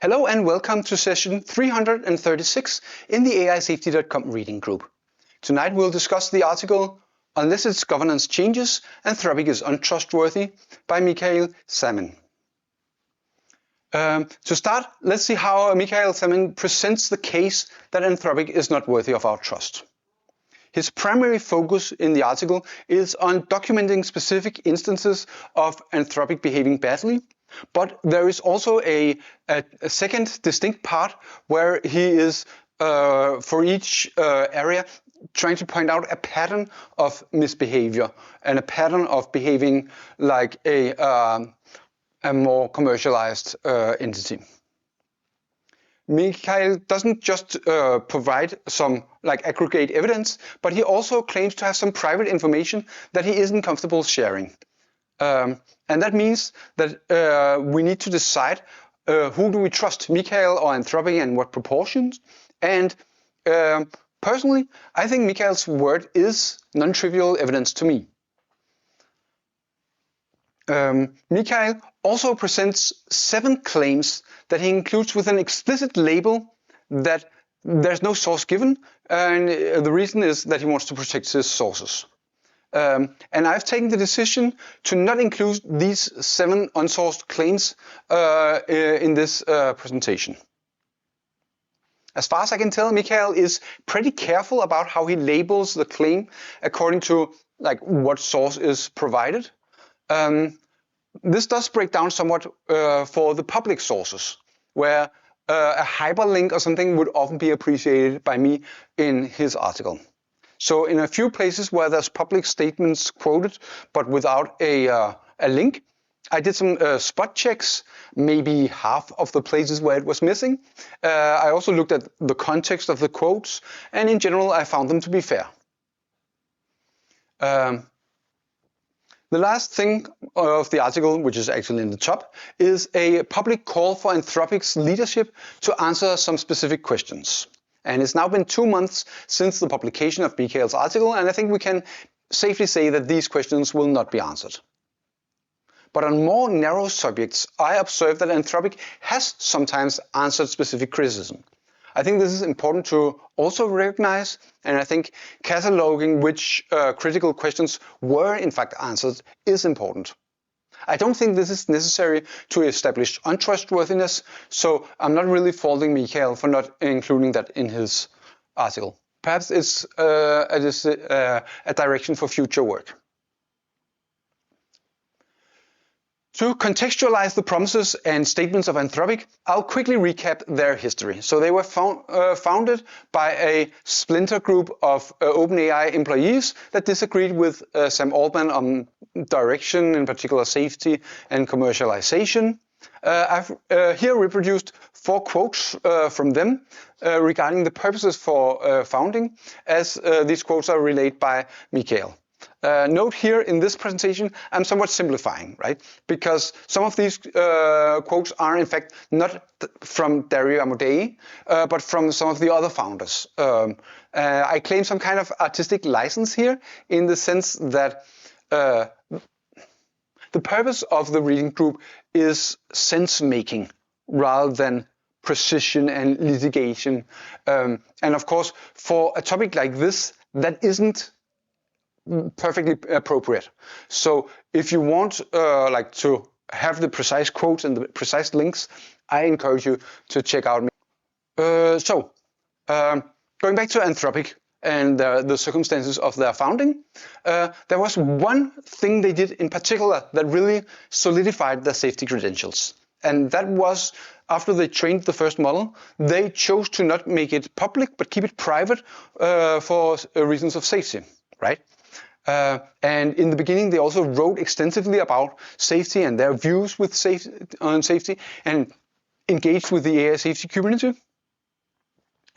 Hello and welcome to session 336 in the AISafety.com reading group. Tonight we'll discuss the article Unless its governance changes, Anthropic is untrustworthy by Michael Salmon. To start, let's see how Michael Salmon presents the case that Anthropic is not worthy of our trust. His primary focus in the article is on documenting specific instances of Anthropic behaving badly, but there is also a second distinct part where he is, for each area, trying to point out a pattern of misbehavior and a pattern of behaving like a more commercialized entity. Michael doesn't just provide some aggregate evidence, but he also claims to have some private information that he isn't comfortable sharing. And that means that we need to decide who do we trust, Michael or Anthropic, and what proportions. And personally, I think Michael's word is non-trivial evidence to me. Michael also presents 7 claims that he includes with an explicit label that there's no source given, and the reason is that he wants to protect his sources. And I've taken the decision to not include these 7 unsourced claims in this presentation. As far as I can tell, Michael is pretty careful about how he labels the claim according to what source is provided. This does break down somewhat for the public sources, where a hyperlink or something would often be appreciated by me in his article. So in a few places where there's public statements quoted, but without a link, I did some spot checks, maybe half of the places where it was missing. I also looked at the context of the quotes, and in general, I found them to be fair. The last thing of the article, which is actually in the top, is a public call for Anthropic's leadership to answer some specific questions. And it's now been 2 months since the publication of Michael's article, and I think we can safely say that these questions will not be answered. But on more narrow subjects, I observe that Anthropic has sometimes answered specific criticism. I think this is important to also recognize, and I think cataloging which critical questions were in fact answered is important. I don't think this is necessary to establish untrustworthiness, so I'm not really faulting Michael for not including that in his article. Perhaps it's a direction for future work. To contextualize the promises and statements of Anthropic, I'll quickly recap their history. So they were founded by a splinter group of OpenAI employees that disagreed with Sam Altman on direction, in particular safety and commercialization. I've here reproduced 4 quotes from them regarding the purposes for founding, as these quotes are relayed by Michael. Note here in this presentation, I'm somewhat simplifying, right? Because some of these quotes are in fact not from Dario Amodei, but from some of the other founders. I claim some kind of artistic license here in the sense that the purpose of the reading group is sense-making rather than precision and litigation. And of course, for a topic like this, that isn't perfectly appropriate. So if you want to have the precise quotes and the precise links, I encourage you to check out me. Going back to Anthropic and the circumstances of their founding, there was one thing they did in particular that really solidified their safety credentials. And that was, after they trained the first model, they chose to not make it public, but keep it private for reasons of safety, right? And in the beginning, they also wrote extensively about safety and their views with on safety and engaged with the AI safety community.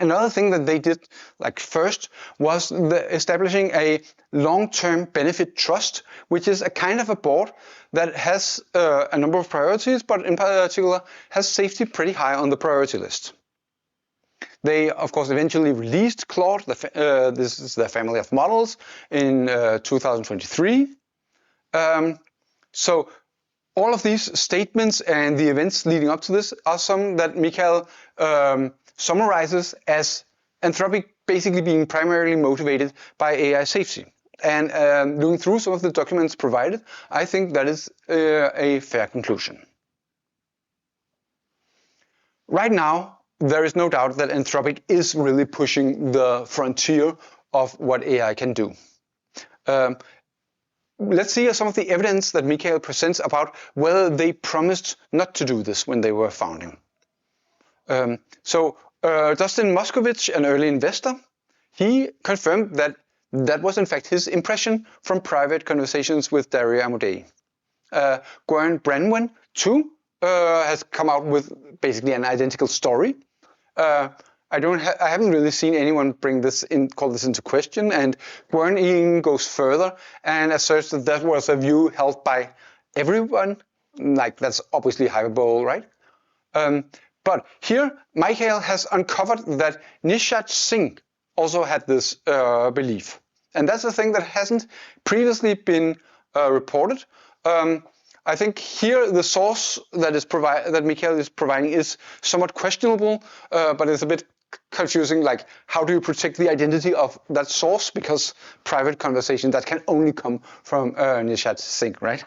Another thing that they did first was establishing a long-term benefit trust, which is a kind of a board that has a number of priorities, but in particular has safety pretty high on the priority list. They, of course, eventually released Claude, this is their family of models, in 2023. So all of these statements and the events leading up to this are some that Michael summarizes as Anthropic basically being primarily motivated by AI safety. And looking through some of the documents provided, I think that is a fair conclusion. Right now, there is no doubt that Anthropic is really pushing the frontier of what AI can do. Let's see some of the evidence that Michael presents about whether they promised not to do this when they were founding. Dustin Moskovich, an early investor, he confirmed that that was in fact his impression from private conversations with Dario Amodei. Gwen Brenwen, too, has come out with basically an identical story. I haven't really seen anyone call this into question, and Gwen even goes further and asserts that that was a view held by everyone. Like, that's obviously hyperbole, right? But here, Michael has uncovered that Nishad Singh also had this belief. And that's a thing that hasn't previously been reported. I think here the source that Michael is providing is somewhat questionable, but it's a bit confusing. Like, how do you protect the identity of that source? Because private conversation, that can only come from Nishad Singh, right?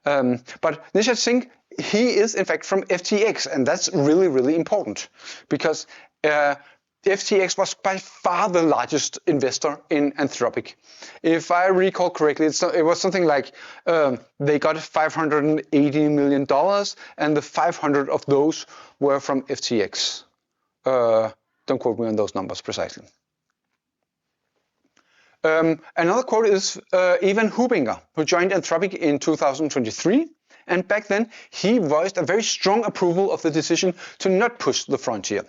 But Nishad Singh, he is in fact from FTX, and that's really, really important because FTX was by far the largest investor in Anthropic. If I recall correctly, it was something like they got $580 million, and the 500 of those were from FTX. Don't quote me on those numbers precisely. Another quote is Ivan Hubinger, who joined Anthropic in 2023. And back then, he voiced a very strong approval of the decision to not push the frontier.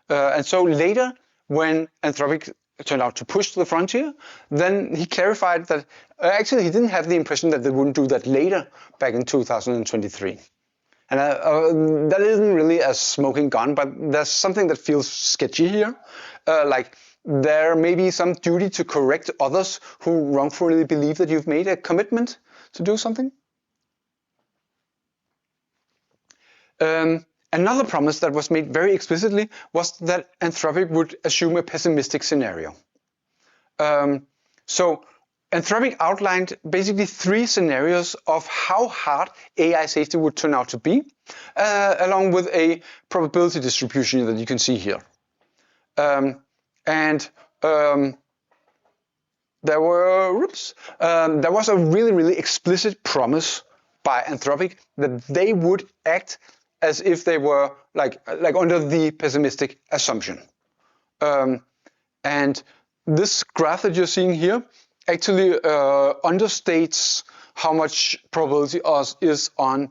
And so later, when Anthropic turned out to push the frontier, then he clarified that actually he didn't have the impression that they wouldn't do that later, back in 2023. And that isn't really a smoking gun, but there's something that feels sketchy here. Like, there may be some duty to correct others who wrongfully believe that you've made a commitment to do something. Another promise that was made very explicitly was that Anthropic would assume a pessimistic scenario. So Anthropic outlined basically 3 scenarios of how hard AI safety would turn out to be, along with a probability distribution that you can see here. There was a really, really explicit promise by Anthropic that they would act as if they were like under the pessimistic assumption. And this graph that you're seeing here actually understates how much probability is on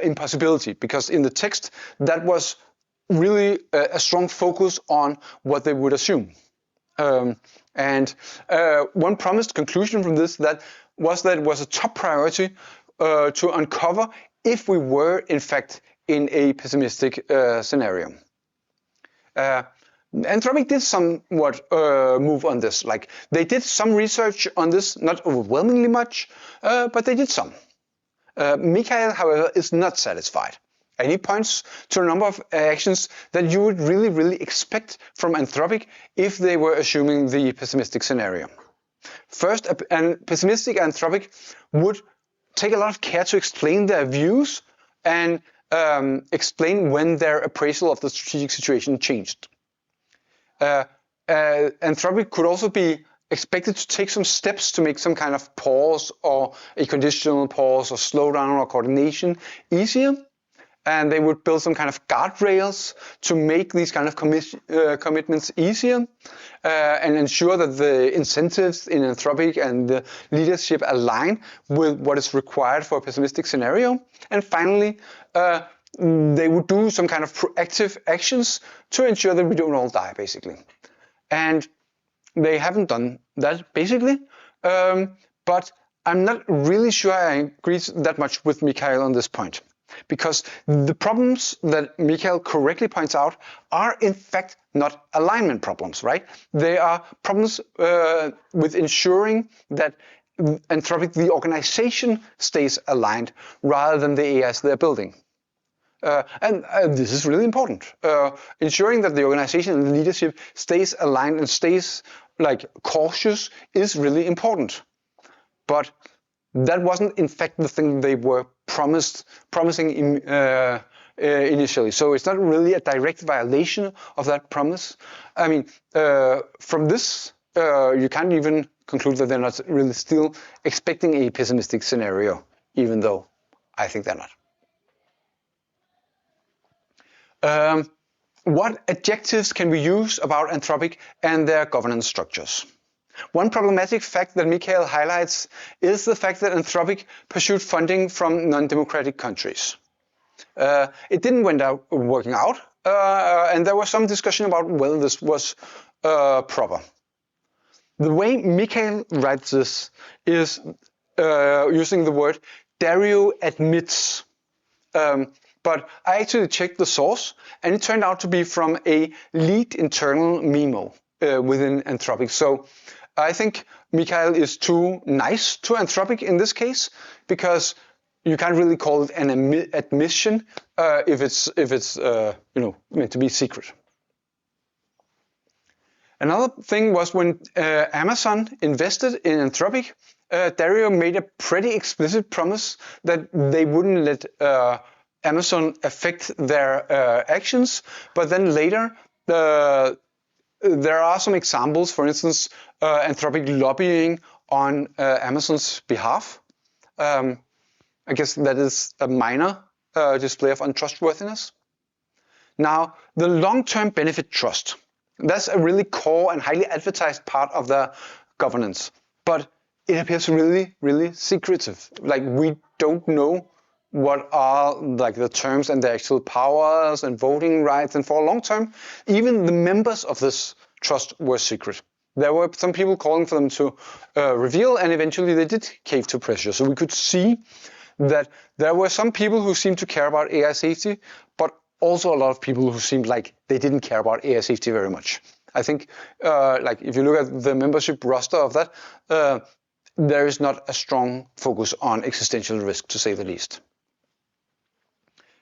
impossibility, because in the text that was really a strong focus on what they would assume. One promised conclusion from this was that it was a top priority to uncover if we were in fact in a pessimistic scenario. Anthropic did somewhat move on this. Like, they did some research on this, not overwhelmingly much, but they did some. Michael, however, is not satisfied. And he points to a number of actions that you would really, really expect from Anthropic if they were assuming the pessimistic scenario. First, a pessimistic Anthropic would take a lot of care to explain their views and explain when their appraisal of the strategic situation changed. Anthropic could also be expected to take some steps to make some kind of pause or a conditional pause or slowdown or coordination easier. And they would build some kind of guardrails to make these kind of commitments easier and ensure that the incentives in Anthropic and the leadership align with what is required for a pessimistic scenario. And finally, they would do some kind of proactive actions to ensure that we don't all die, basically. And they haven't done that, basically. But I'm not really sure I agree that much with Mikhail on this point. Because the problems that Michael correctly points out are in fact not alignment problems, right? They are problems with ensuring that Anthropic, the organization, stays aligned rather than the AIs they're building. And this is really important. Ensuring that the organization and the leadership stays aligned and stays cautious is really important. But that wasn't in fact the thing they were promising initially. So it's not really a direct violation of that promise. I mean, from this, you can't even conclude that they're not really still expecting a pessimistic scenario, even though I think they're not. What adjectives can we use about Anthropic and their governance structures? One problematic fact that Michael highlights is the fact that Anthropic pursued funding from non-democratic countries. It didn't end up working out, and there was some discussion about whether this was proper. The way Michael writes this is using the word Dario admits. But I actually checked the source, and it turned out to be from a leaked internal memo within Anthropic. So I think Michael is too nice to Anthropic in this case, because you can't really call it an admission if it's meant to be secret. Another thing was when Amazon invested in Anthropic, Dario made a pretty explicit promise that they wouldn't let Amazon affect their actions, but then later there are some examples, for instance, Anthropic lobbying on Amazon's behalf. I guess that is a minor display of untrustworthiness. Now, the long-term benefit trust. That's a really core and highly advertised part of the governance, but it appears really, really secretive. We don't know what are the terms and the actual powers and voting rights, and for a long time, even the members of this trust were secret. There were some people calling for them to reveal, and eventually they did cave to pressure. So we could see that there were some people who seemed to care about AI safety, but also a lot of people who seemed like they didn't care about AI safety very much. I think, if you look at the membership roster of that, there is not a strong focus on existential risk, to say the least.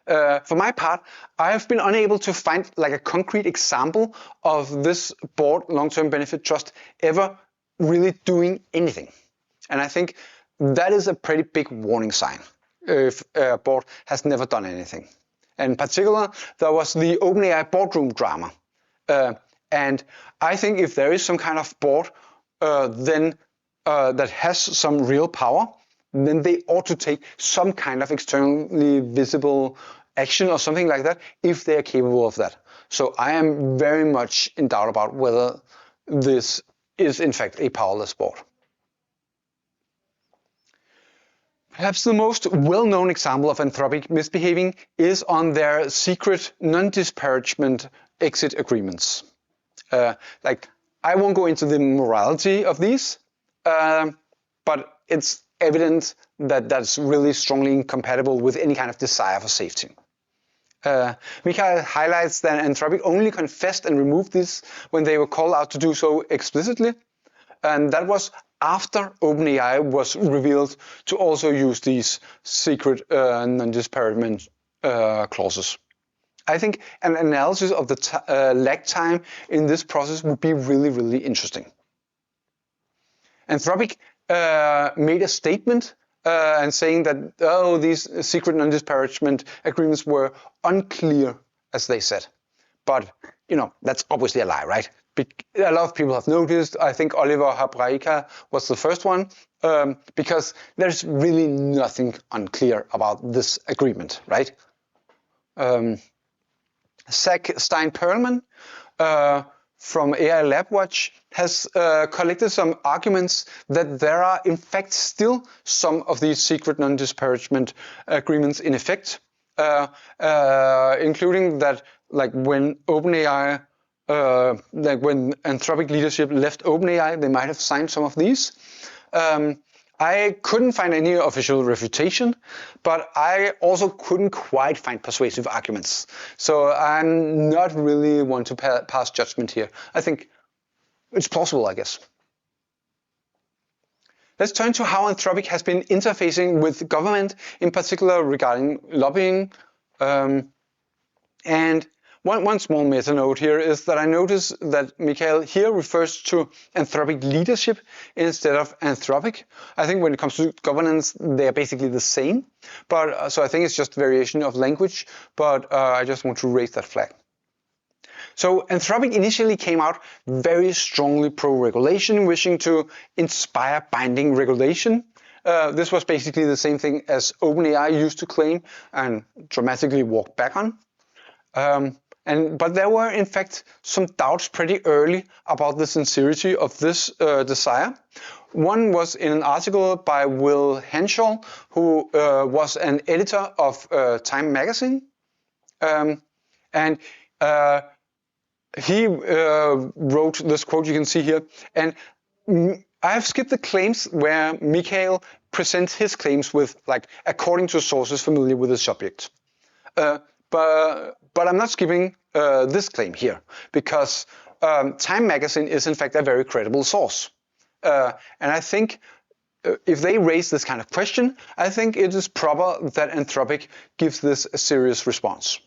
For my part, I have been unable to find a concrete example of this board long-term benefit trust ever really doing anything. And I think that is a pretty big warning sign if a board has never done anything. In particular, there was the OpenAI boardroom drama. And I think if there is some kind of board then that has some real power, then they ought to take some kind of externally visible action or something like that if they are capable of that. So I am very much in doubt about whether this is in fact a powerless board. Perhaps the most well-known example of Anthropic misbehaving is on their secret non-disparagement exit agreements. I won't go into the morality of these, but it's evident that that's really strongly incompatible with any kind of desire for safety. Michael highlights that Anthropic only confessed and removed this when they were called out to do so explicitly, and that was after OpenAI was revealed to also use these secret non-disparagement clauses. I think an analysis of the lag time in this process would be really, really interesting. Anthropic made a statement and saying that these secret non-disparagement agreements were unclear, as they said. But that's obviously a lie, right? A lot of people have noticed. I think Oliver Habraika was the first one, because there's really nothing unclear about this agreement, right? Zach Stein-Perlman from AI Lab Watch has collected some arguments that there are in fact still some of these secret non-disparagement agreements in effect, including that when OpenAI, when Anthropic leadership left OpenAI, they might have signed some of these. I couldn't find any official refutation, but I also couldn't quite find persuasive arguments. So I'm not really one to pass judgment here. I think it's plausible, I guess. let's turn to how Anthropic has been interfacing with government, in particular regarding lobbying. And one small meta note here is that I notice that Mikhail here refers to Anthropic leadership instead of Anthropic. I think when it comes to governance, they are basically the same. But so I think it's just variation of language, but I just want to raise that flag. So Anthropic initially came out very strongly pro-regulation, wishing to inspire binding regulation. This was basically the same thing as OpenAI used to claim and dramatically walked back on. But there were in fact some doubts pretty early about the sincerity of this desire. One was in an article by Will Henshaw, who was an editor of Time magazine, and he wrote this quote you can see here. And I have skipped the claims where Mikhail presents his claims with, like, according to sources familiar with the subject. But I'm not skipping this claim here, because Time magazine is in fact a very credible source. And I think if they raise this kind of question, I think it is proper that Anthropic gives this a serious response.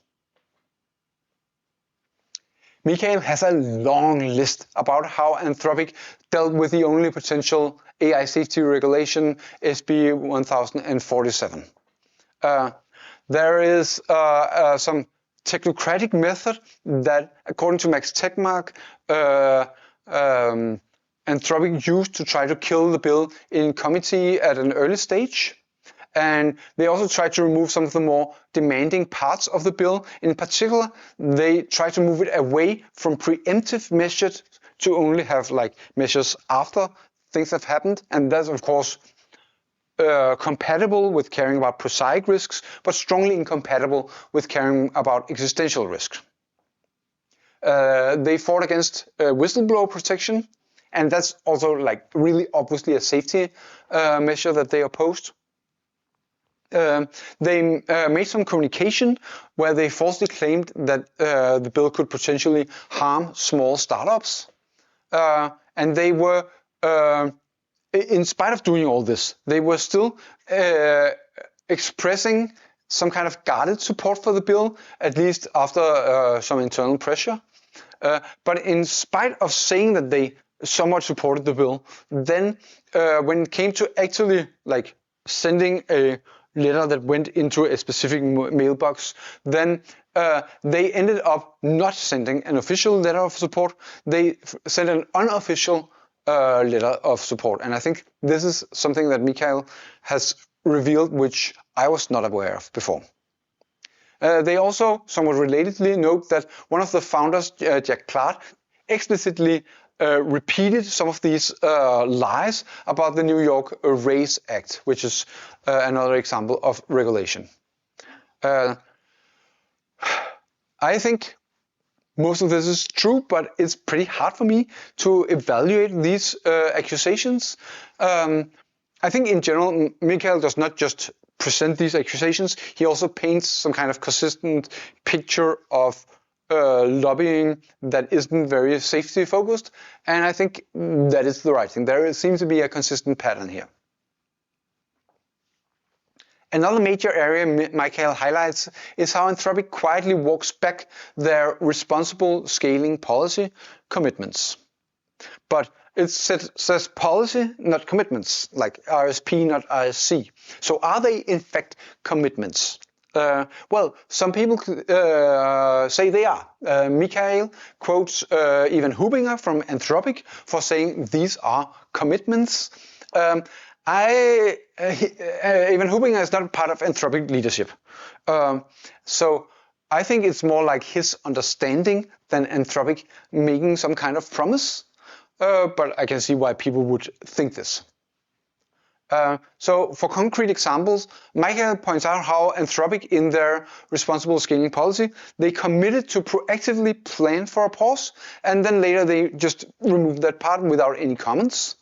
Mikhail has a long list about how Anthropic dealt with the only potential AI safety regulation, SB 1047. There is some technocratic method that, according to Max Tegmark, Anthropic used to try to kill the bill in committee at an early stage. And they also tried to remove some of the more demanding parts of the bill. In particular, they tried to move it away from preemptive measures to only have like measures after things have happened. And that's, of course, compatible with caring about prosaic risks, but strongly incompatible with caring about existential risks. They fought against whistleblower protection, and that's also like really obviously a safety measure that they opposed. They made some communication where they falsely claimed that the bill could potentially harm small startups. And they were, in spite of doing all this, they were still expressing some kind of guarded support for the bill, at least after some internal pressure. But in spite of saying that they somewhat supported the bill, then when it came to actually like sending a letter that went into a specific mailbox, then they ended up not sending an official letter of support. They sent an unofficial letter of support. And I think this is something that Mikhail has revealed, which I was not aware of before. They also, somewhat relatedly, note that one of the founders, Jack Clark, explicitly repeated some of these lies about the New York Race Act, which is another example of regulation. I think most of this is true, but it's pretty hard for me to evaluate these accusations. I think in general, Mikhail does not just present these accusations, he also paints some kind of consistent picture of lobbying that isn't very safety focused, and I think that is the right thing. There seems to be a consistent pattern here. Another major area Mikhail highlights is how Anthropic quietly walks back their responsible scaling policy commitments. But it says policy, not commitments, like RSP, not RSC. So are they in fact commitments? Well, some people say they are. Mikhail quotes Ivan Hubinger from Anthropic for saying these are commitments. Ivan Hubinger is not part of Anthropic leadership. So I think it's more like his understanding than Anthropic making some kind of promise. But I can see why people would think this. So for concrete examples, Mikhail points out how Anthropic, in their responsible scaling policy, they committed to proactively plan for a pause, and then later they just removed that part without any comments.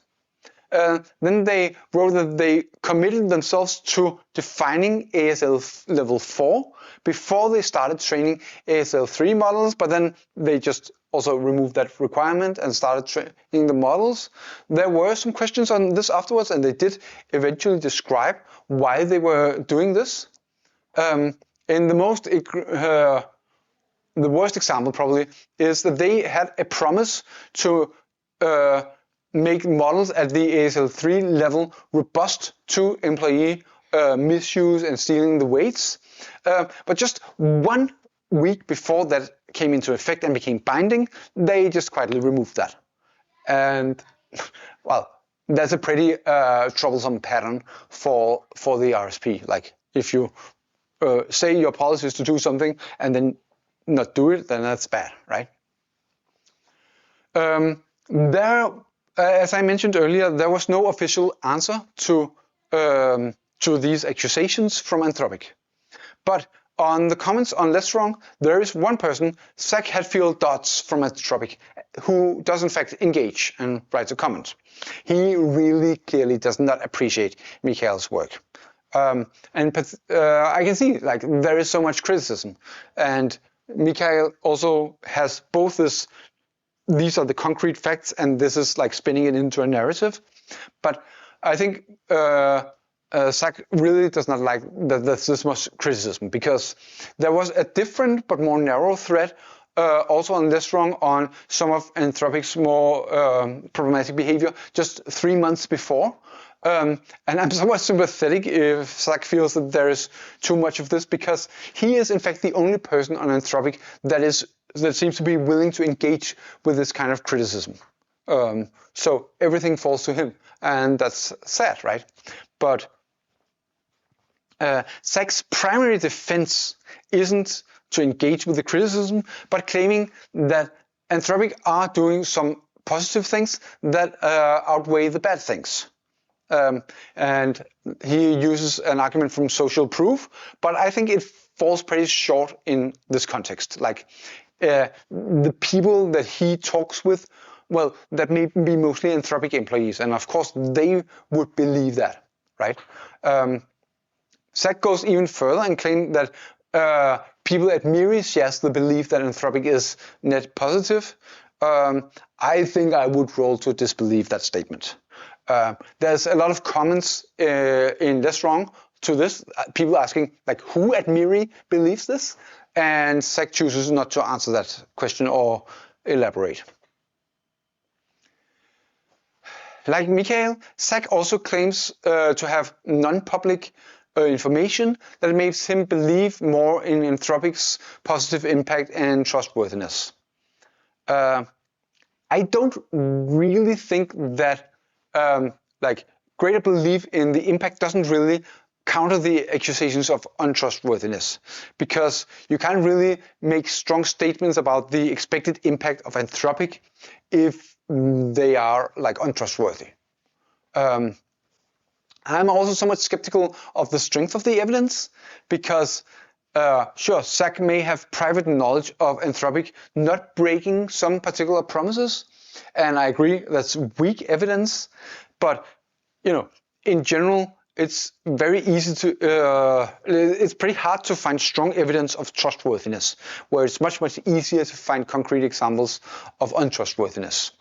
Then they wrote that they committed themselves to defining ASL level 4, before they started training ASL3 models, but then they just also removed that requirement and started training the models. There were some questions on this afterwards, and they did eventually describe why they were doing this. In the worst example probably is that they had a promise to make models at the ASL3 level robust to employee misuse and stealing the weights. But just 1 week before that came into effect and became binding, they just quietly removed that. And well, that's a pretty troublesome pattern for the RSP. Like if you say your policy is to do something and then not do it, then that's bad, right? As I mentioned earlier, there was no official answer to these accusations from Anthropic. But on the comments on Less Wrong, there is one person, Zach Hatfield Dodds from Anthropic, who does in fact engage and writes a comment. He really clearly does not appreciate Mikhail's work. I can see like there is so much criticism, and Mikhail also has both these are the concrete facts, and this is like spinning it into a narrative. But I think Zach really does not like that there's this much criticism, because there was a different but more narrow thread also on Less Wrong on some of Anthropic's more problematic behavior just 3 months before. And I'm somewhat sympathetic if Zach feels that there is too much of this, because he is in fact the only person on Anthropic that seems to be willing to engage with this kind of criticism. So everything falls to him, and that's sad, right? But Zach's primary defense isn't to engage with the criticism, but claiming that Anthropic are doing some positive things that outweigh the bad things. And he uses an argument from social proof, but I think it falls pretty short in this context. Like the people that he talks with, well, that may be mostly Anthropic employees, and of course they would believe that, right? Zach goes even further and claims that people at Miri shares the belief that Anthropic is net positive. I think I would roll to disbelieve that statement. There's a lot of comments in Less Wrong to this, people asking like who at Miri believes this, and Zach chooses not to answer that question or elaborate. Like Mikhail, Zach also claims to have non-public information that makes him believe more in Anthropic's positive impact and trustworthiness. I don't really think that like greater belief in the impact doesn't really counter the accusations of untrustworthiness, because you can't really make strong statements about the expected impact of Anthropic if they are like untrustworthy. I'm also somewhat skeptical of the strength of the evidence, because sure, Zach may have private knowledge of Anthropic not breaking some particular promises, and I agree that's weak evidence, but you know, in general, it's very easy to, it's pretty hard to find strong evidence of trustworthiness, where it's much easier to find concrete examples of untrustworthiness.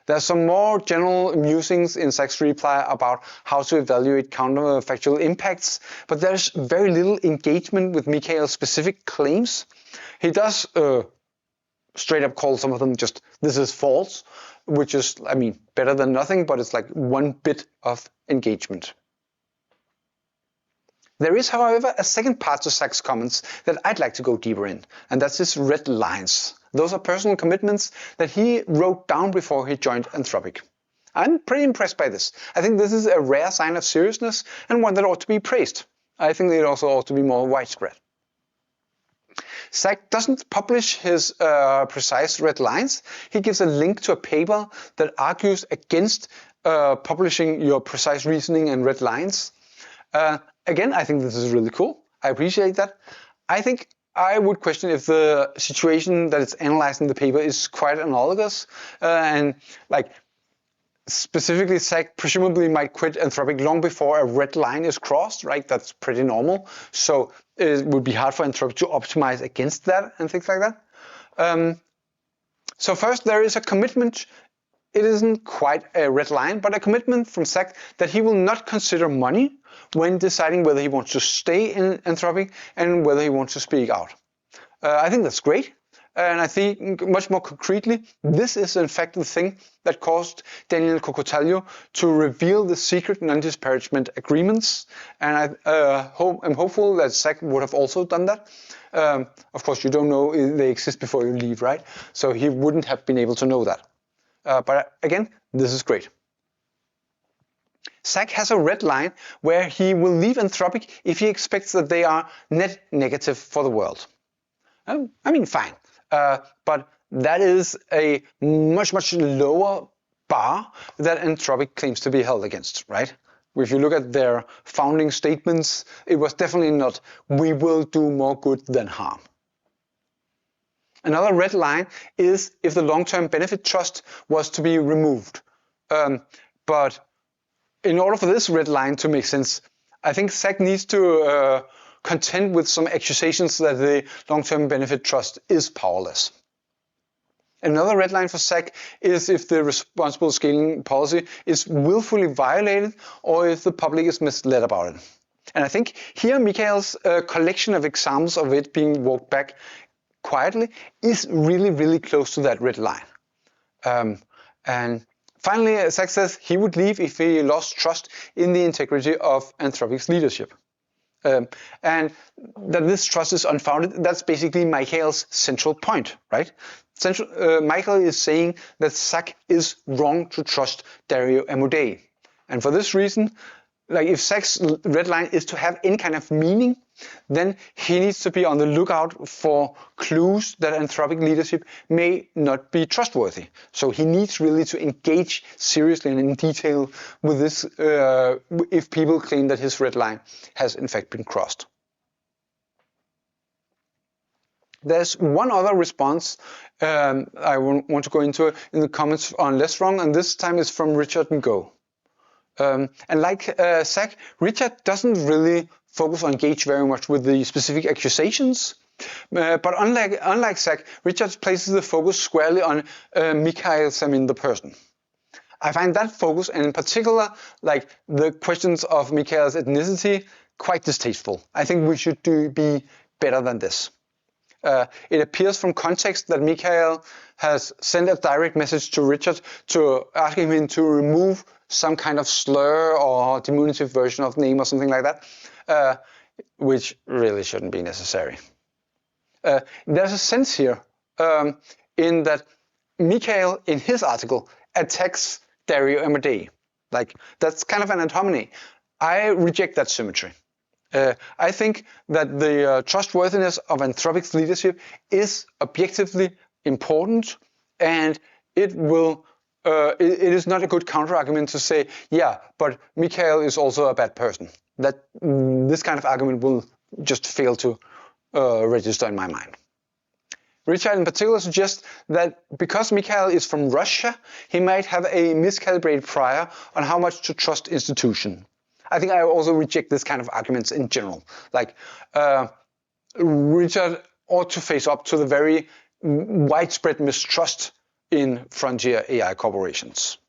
There's some more general musings in Zach's reply about how to evaluate counterfactual impacts, but there's very little engagement with Mikhail's specific claims. He does straight up call some of them just, this is false, which is, I mean, better than nothing, but it's like one bit of engagement. There is, however, a second part to Zach's comments that I'd like to go deeper in, and that's his red lines. Those are personal commitments that he wrote down before he joined Anthropic. I'm pretty impressed by this. I think this is a rare sign of seriousness and one that ought to be praised. I think it also ought to be more widespread. Zach doesn't publish his precise red lines. He gives a link to a paper that argues against publishing your precise reasoning and red lines. Again, I think this is really cool. I appreciate that. I think I would question if the situation that it's analyzed in the paper is quite analogous, and like specifically Zach presumably might quit Anthropic long before a red line is crossed, right? That's pretty normal. So it would be hard for Anthropic to optimize against that and things like that. So first, there is a commitment. It isn't quite a red line, but a commitment from Zach that he will not consider money when deciding whether he wants to stay in Anthropic and whether he wants to speak out. I think that's great. And I think much more concretely, this is in fact the thing that caused Daniel Kokotaljo to reveal the secret non-disparagement agreements. And I'm hopeful that Zach would have also done that. Of course, you don't know they exist before you leave, right? So he wouldn't have been able to know that. But again, this is great. Zach has a red line where he will leave Anthropic if he expects that they are net negative for the world. I mean, fine. But that is a much lower bar that Anthropic claims to be held against, right? If you look at their founding statements, it was definitely not, we will do more good than harm. Another red line is if the long-term benefit trust was to be removed. But in order for this red line to make sense, I think Zach needs to contend with some accusations that the long-term benefit trust is powerless. Another red line for Zach is if the responsible scaling policy is willfully violated or if the public is misled about it. And I think here Michael's collection of examples of it being walked back quietly is really close to that red line. And finally, Zach says he would leave if he lost trust in the integrity of Anthropic's leadership. And that this trust is unfounded, that's basically Michael's central point, right? Michael is saying that Zach is wrong to trust Dario Amodei. And for this reason, like if Zach's red line is to have any kind of meaning, then he needs to be on the lookout for clues that Anthropic leadership may not be trustworthy. So he needs really to engage seriously and in detail with this if people claim that his red line has in fact been crossed. There's one other response I want to go into in the comments on Less Wrong, and this time is from Richard and Go. And like Zach, Richard doesn't really focus or engage very much with the specific accusations. But unlike Zach, Richard places the focus squarely on Mikhail Samin, the person. I find that focus, and in particular, like the questions of Mikhail's ethnicity, quite distasteful. I think we should be better than this. It appears from context that Mikhail has sent a direct message to Richard to asking him to remove some kind of slur or diminutive version of name or something like that, which really shouldn't be necessary. There's a sense here in that Mikhail, in his article, attacks Dario Amodei. Like, that's kind of an ad hominem. I reject that symmetry. I think that the trustworthiness of Anthropic's leadership is objectively important, and it will. It is not a good counter-argument to say, yeah, but Mikhail is also a bad person. That this kind of argument will just fail to register in my mind. Richard in particular suggests that because Mikhail is from Russia, he might have a miscalibrated prior on how much to trust institution. I think I also reject this kind of arguments in general. Like, Richard ought to face up to the very widespread mistrust in frontier AI corporations.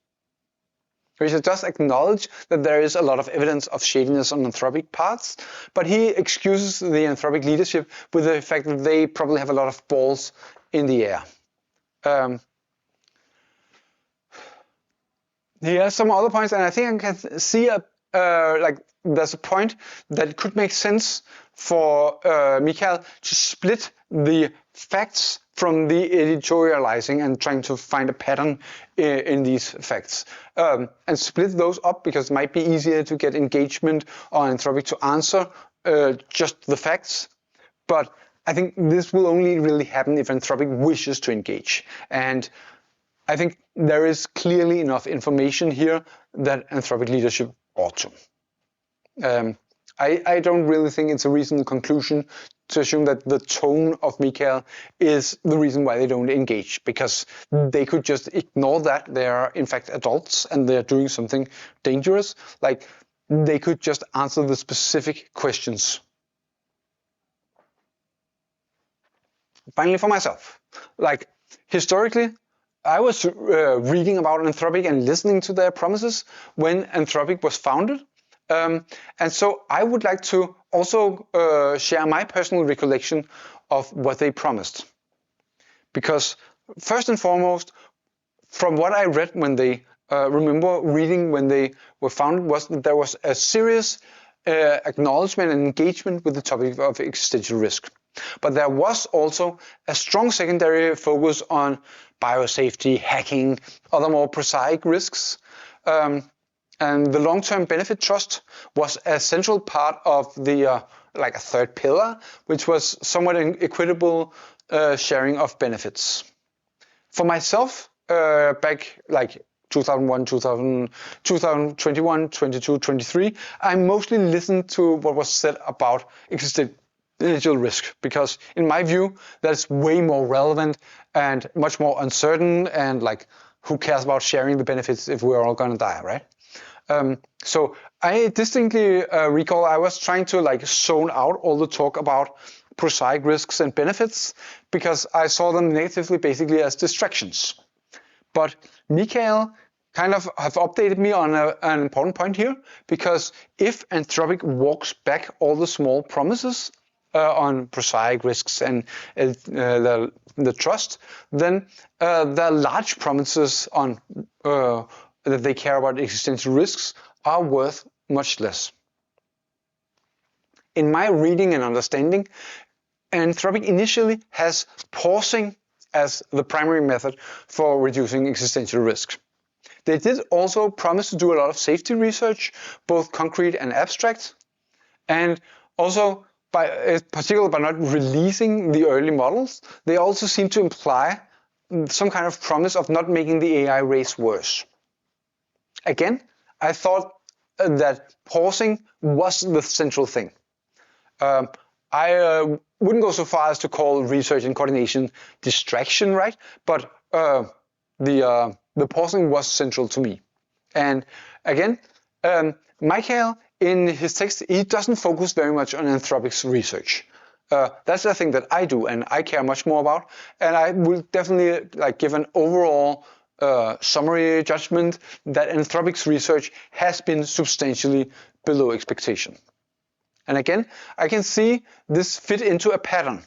Richard does acknowledge that there is a lot of evidence of shadiness on Anthropic parts, but he excuses the Anthropic leadership with the fact that they probably have a lot of balls in the air. He has some other points, and I think I can see there's a point that could make sense for Mikhail to split the facts from the editorializing and trying to find a pattern in these facts. And split those up because it might be easier to get engagement on Anthropic to answer just the facts. But I think this will only really happen if Anthropic wishes to engage. And I think there is clearly enough information here that Anthropic leadership ought to. I don't really think it's a reasonable conclusion to assume that the tone of Mikhail is the reason why they don't engage, because they could just ignore that. They are in fact adults and they're doing something dangerous. Like, they could just answer the specific questions. finally for myself. Like historically, I was reading about Anthropic and listening to their promises when Anthropic was founded. And so I would like to also share my personal recollection of what they promised. Because first and foremost, from what I read when they remember reading when they were founded, was that there was a serious acknowledgement and engagement with the topic of existential risk. But there was also a strong secondary focus on biosafety, hacking, other more prosaic risks. And the long-term benefit trust was a central part of the like a third pillar, which was somewhat an equitable sharing of benefits. For myself, back like 2001, 2021, 22, 23, I mostly listened to what was said about existential risk, because in my view, that's way more relevant and much more uncertain, and like, who cares about sharing the benefits if we're all gonna die, right? So I distinctly recall I was trying to like zone out all the talk about prosaic risks and benefits, because I saw them negatively basically as distractions. But Michael kind of have updated me on an important point here, because if Anthropic walks back all the small promises on prosaic risks and the trust, then the large promises on that they care about existential risks are worth much less. In my reading and understanding, Anthropic initially has pausing as the primary method for reducing existential risks. They did also promise to do a lot of safety research, both concrete and abstract, and also particularly by not releasing the early models, they also seem to imply some kind of promise of not making the AI race worse. Again, I thought that pausing was the central thing. I wouldn't go so far as to call research and coordination distraction, right? But the pausing was central to me. And again, Michael, in his text, he doesn't focus very much on Anthropic's research. That's the thing that I do, and I care much more about. And I will definitely like give an overall summary judgment that Anthropic's research has been substantially below expectation. And again, I can see this fit into a pattern.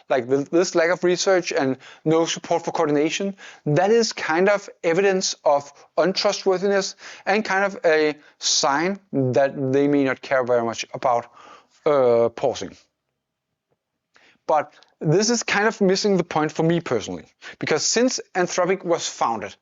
Like this lack of research and no support for coordination, that is kind of evidence of untrustworthiness and kind of a sign that they may not care very much about pausing. But this is kind of missing the point for me personally, because since Anthropic was founded,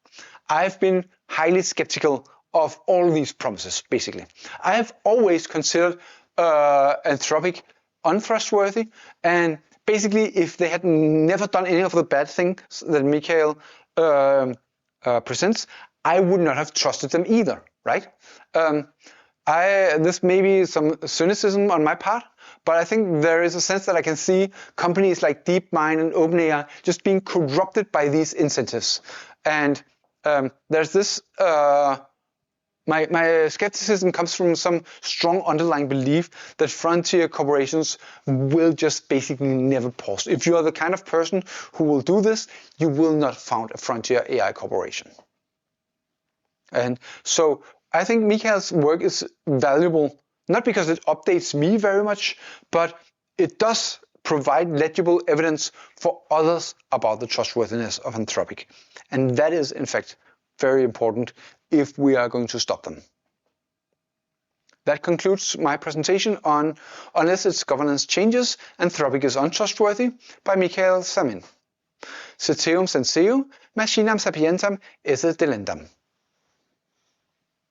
I've been highly skeptical of all these promises, basically. I have always considered Anthropic untrustworthy, and basically if they had never done any of the bad things that Michael presents, I would not have trusted them either, right? This may be some cynicism on my part, but I think there is a sense that I can see companies like DeepMind and OpenAI just being corrupted by these incentives. And there's this, my skepticism comes from some strong underlying belief that frontier corporations will just basically never pause. If you are the kind of person who will do this, you will not found a frontier AI corporation. And so I think Michael's work is valuable, not because it updates me very much, but it does provide legible evidence for others about the trustworthiness of Anthropic. And that is, in fact, very important if we are going to stop them. That concludes my presentation on Unless its governance changes, Anthropic is untrustworthy by Michael Samin. Ceterum censeo, machinam sapientam esse delendam.